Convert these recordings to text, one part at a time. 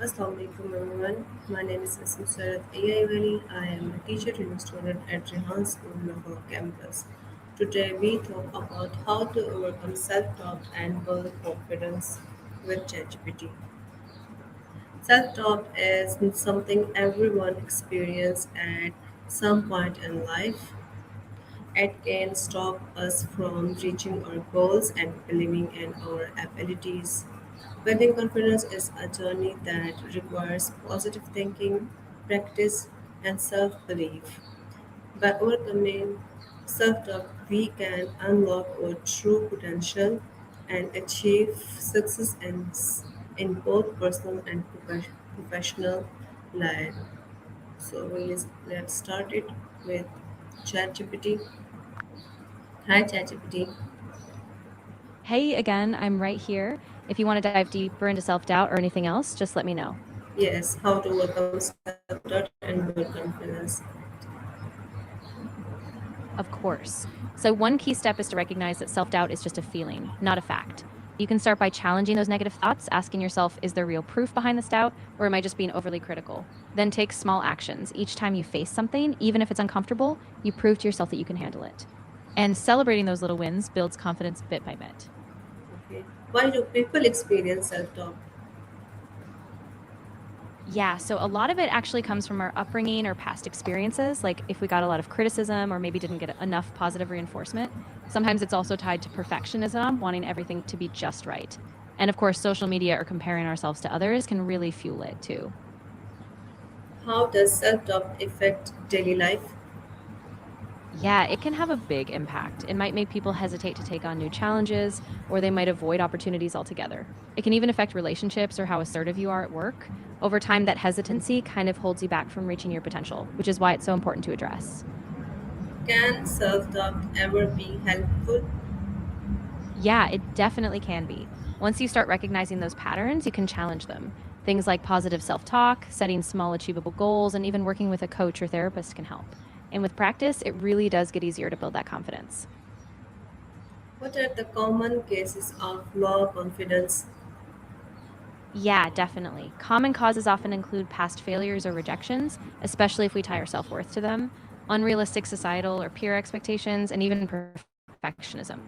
Assalamu alaikum everyone. My name is Asim Sarat AI Valley. I am a teacher and student at Rehan School Lahore campus. Today we talk about how to overcome self-doubt and build confidence with ChatGPT. Self-doubt is something everyone experiences at some point in life. It can stop us from reaching our goals and believing in our abilities. Building confidence is a journey that requires positive thinking, practice, and self belief. By overcoming self doubt, we can unlock our true potential and achieve success in both personal and professional life. So, let's start it with ChatGPT. Hi, ChatGPT. Hey again, I'm right here. If you want to dive deeper into self doubt or anything else, just let me know. Yes, how to overcome self-doubt and build confidence. Of course. So, one key step is to recognize that self doubt is just a feeling, not a fact. You can start by challenging those negative thoughts, asking yourself, is there real proof behind this doubt, or am I just being overly critical? Then take small actions. Each time you face something, even if it's uncomfortable, you prove to yourself that you can handle it. And celebrating those little wins builds confidence bit by bit. Okay. Why do people experience self-doubt? Yeah, so a lot of it actually comes from our upbringing or past experiences, like if we got a lot of criticism or maybe didn't get enough positive reinforcement. Sometimes it's also tied to perfectionism, wanting everything to be just right. And of course, social media or comparing ourselves to others can really fuel it too. How does self-doubt affect daily life? Yeah, it can have a big impact. It might make people hesitate to take on new challenges, or they might avoid opportunities altogether. It can even affect relationships or how assertive you are at work. Over time, that hesitancy kind of holds you back from reaching your potential, which is why it's so important to address. Can self-doubt ever be helpful? Yeah, it definitely can be. Once you start recognizing those patterns, you can challenge them. Things like positive self talk, setting small, achievable goals, and even working with a coach or therapist can help. And with practice, it really does get easier to build that confidence. What are the common cases of low confidence? Yeah, definitely. Common causes often include past failures or rejections, especially if we tie our self worth to them, unrealistic societal or peer expectations, and even perfectionism,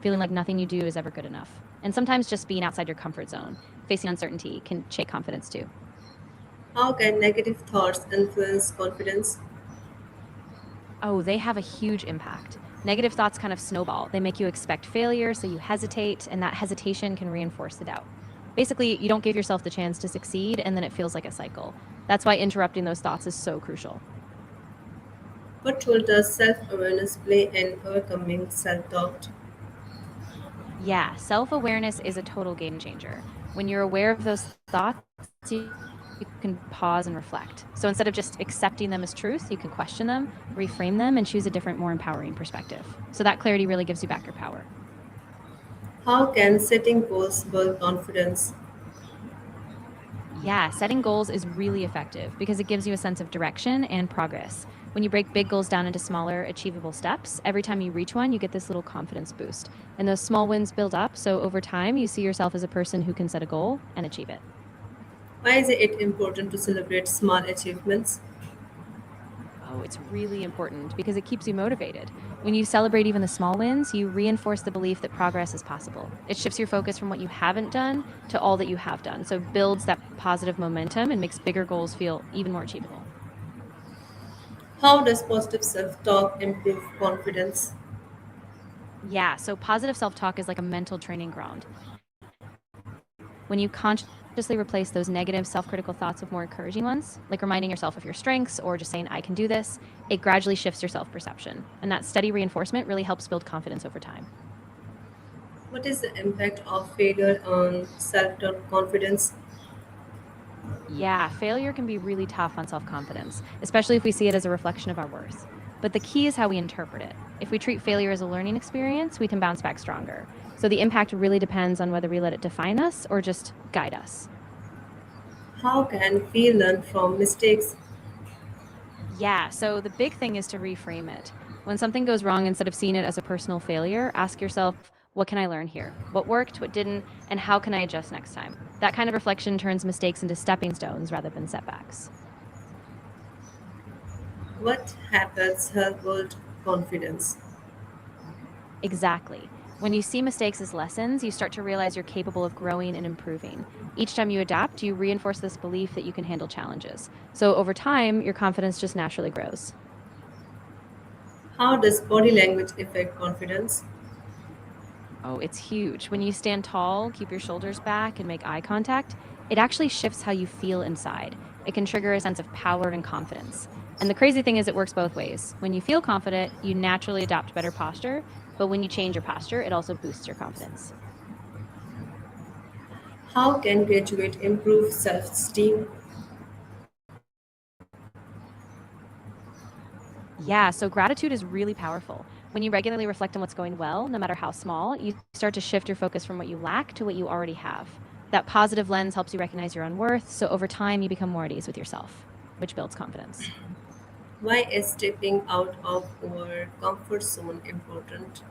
feeling like nothing you do is ever good enough. And sometimes just being outside your comfort zone, facing uncertainty, can shake confidence too. How can negative thoughts influence confidence? Oh, they have a huge impact. Negative thoughts kind of snowball. They make you expect failure, so you hesitate, and that hesitation can reinforce the doubt. Basically, you don't give yourself the chance to succeed, and then it feels like a cycle. That's why interrupting those thoughts is so crucial. What role does self-awareness play in overcoming self-doubt? Yeah, self awareness is a total game changer. When you're aware of those thoughts, you can pause and reflect. So instead of just accepting them as truth, you can question them, reframe them, and choose a different, more empowering perspective. So that clarity really gives you back your power. How can setting goals build confidence? Yeah, setting goals is really effective because it gives you a sense of direction and progress. When you break big goals down into smaller, achievable steps, every time you reach one, you get this little confidence boost. And those small wins build up, so over time, you see yourself as a person who can set a goal and achieve it. Why is it important to celebrate small achievements? Oh, it's really important because it keeps you motivated. When you celebrate even the small wins, you reinforce the belief that progress is possible. It shifts your focus from what you haven't done to all that you have done. So it builds that positive momentum and makes bigger goals feel even more achievable. How does positive self-talk improve confidence? Yeah, so positive self talk is like a mental training ground. When you consciously replace those negative self critical thoughts with more encouraging ones, like reminding yourself of your strengths or just saying, I can do this, it gradually shifts your self perception. And that steady reinforcement really helps build confidence over time. What is the impact of failure on self-doubt confidence? Yeah, failure can be really tough on self confidence, especially if we see it as a reflection of our worth. But the key is how we interpret it. If we treat failure as a learning experience, we can bounce back stronger. So the impact really depends on whether we let it define us or just guide us. How can we learn from mistakes? Yeah, so the big thing is to reframe it. When something goes wrong, instead of seeing it as a personal failure, ask yourself, What can I learn here? What worked, what didn't, and how can I adjust next time? That kind of reflection turns mistakes into stepping stones rather than setbacks. What habits help build confidence? Exactly. When you see mistakes as lessons, you start to realize you're capable of growing and improving. Each time you adapt, you reinforce this belief that you can handle challenges. So over time, your confidence just naturally grows. How does body language affect confidence? Oh, it's huge. When you stand tall, keep your shoulders back, and make eye contact, it actually shifts how you feel inside. It can trigger a sense of power and confidence. And the crazy thing is, it works both ways. When you feel confident, you naturally adopt better posture. But when you change your posture, it also boosts your confidence. How can graduate improve self-esteem? Yeah, so gratitude is really powerful. When you regularly reflect on what's going well, no matter how small, you start to shift your focus from what you lack to what you already have. That positive lens helps you recognize your own worth, so over time, you become more at ease with yourself, which builds confidence. Why is stepping out of our comfort zone important?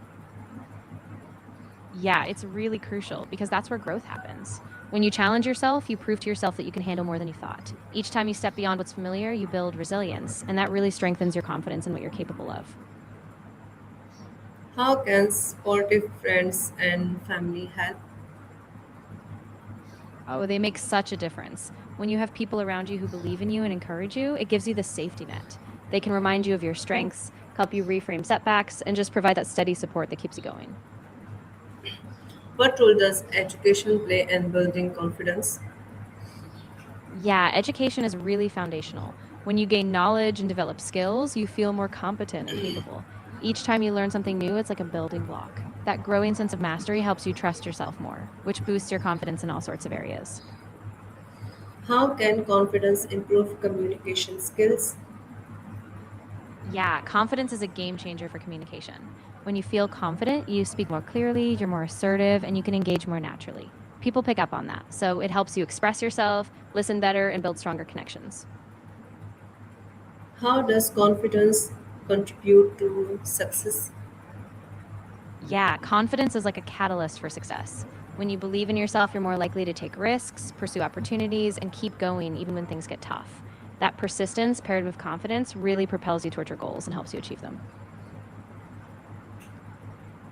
Yeah, it's really crucial because that's where growth happens. When you challenge yourself, you prove to yourself that you can handle more than you thought. Each time you step beyond what's familiar, you build resilience, and that really strengthens your confidence in what you're capable of. How can supportive friends and family help? Oh, they make such a difference. When you have people around you who believe in you and encourage you, it gives you the safety net. They can remind you of your strengths, help you reframe setbacks, and just provide that steady support that keeps you going. What role does education play in building confidence? Yeah, education is really foundational. When you gain knowledge and develop skills, you feel more competent and capable. Each time you learn something new, it's like a building block. That growing sense of mastery helps you trust yourself more, which boosts your confidence in all sorts of areas. How can confidence improve communication skills? Yeah, confidence is a game changer for communication. When you feel confident, you speak more clearly, you're more assertive, and you can engage more naturally. People pick up on that, so it helps you express yourself, listen better, and build stronger connections. How does confidence contribute to success? Yeah, confidence is like a catalyst for success. When you believe in yourself, you're more likely to take risks, pursue opportunities, and keep going even when things get tough. That persistence paired with confidence really propels you towards your goals and helps you achieve them.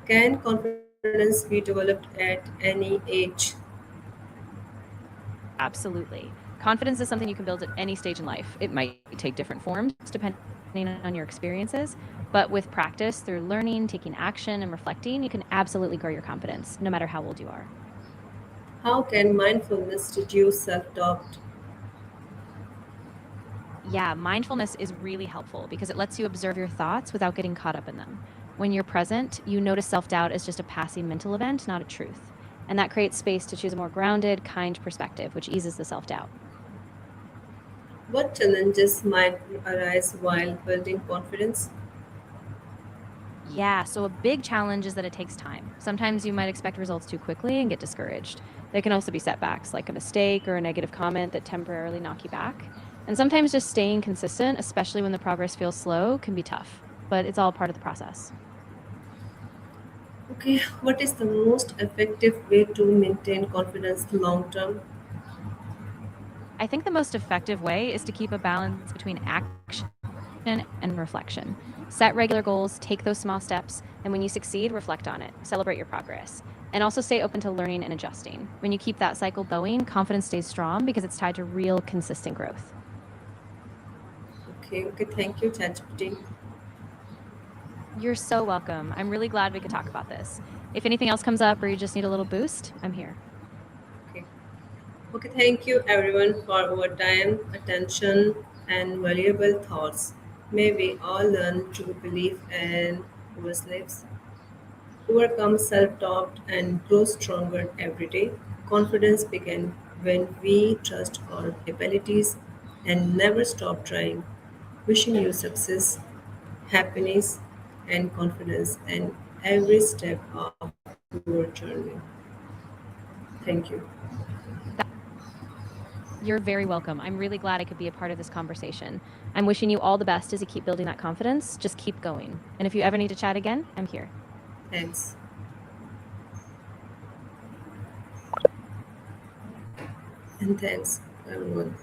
Can confidence be developed at any age? Absolutely. Confidence is something you can build at any stage in life. It might take different forms depending on your experiences, but with practice through learning, taking action, and reflecting, you can absolutely grow your confidence, no matter how old you are. How can mindfulness reduce self-doubt? Yeah, mindfulness is really helpful because it lets you observe your thoughts without getting caught up in them. When you're present, you notice self doubt as just a passing mental event, not a truth. And that creates space to choose a more grounded, kind perspective, which eases the self doubt. What challenges might arise while building confidence? Yeah, so a big challenge is that it takes time. Sometimes you might expect results too quickly and get discouraged. There can also be setbacks, like a mistake or a negative comment that temporarily knock you back. And sometimes just staying consistent, especially when the progress feels slow, can be tough, but it's all part of the process. Okay, what is the most effective way to maintain confidence long term? I think the most effective way is to keep a balance between action and reflection. Set regular goals, take those small steps, and when you succeed, reflect on it. Celebrate your progress. And also stay open to learning and adjusting. When you keep that cycle going, confidence stays strong because it's tied to real, consistent growth. Okay, thank you, chatgpt. You're so welcome. I'm really glad we could talk about this. If anything else comes up or you just need a little boost, I'm here. Okay. Okay, thank you everyone for our time, attention, and valuable thoughts. May we all learn to believe in ourselves, overcome self doubt, and grow stronger every day. Confidence begins when we trust our abilities and never stop trying. Wishing you success, happiness, and confidence in every step of your journey. Thank you. You're very welcome. I'm really glad I could be a part of this conversation. I'm wishing you all the best as you keep building that confidence. Just keep going. And if you ever need to chat again, I'm here. Thanks. And thanks, everyone.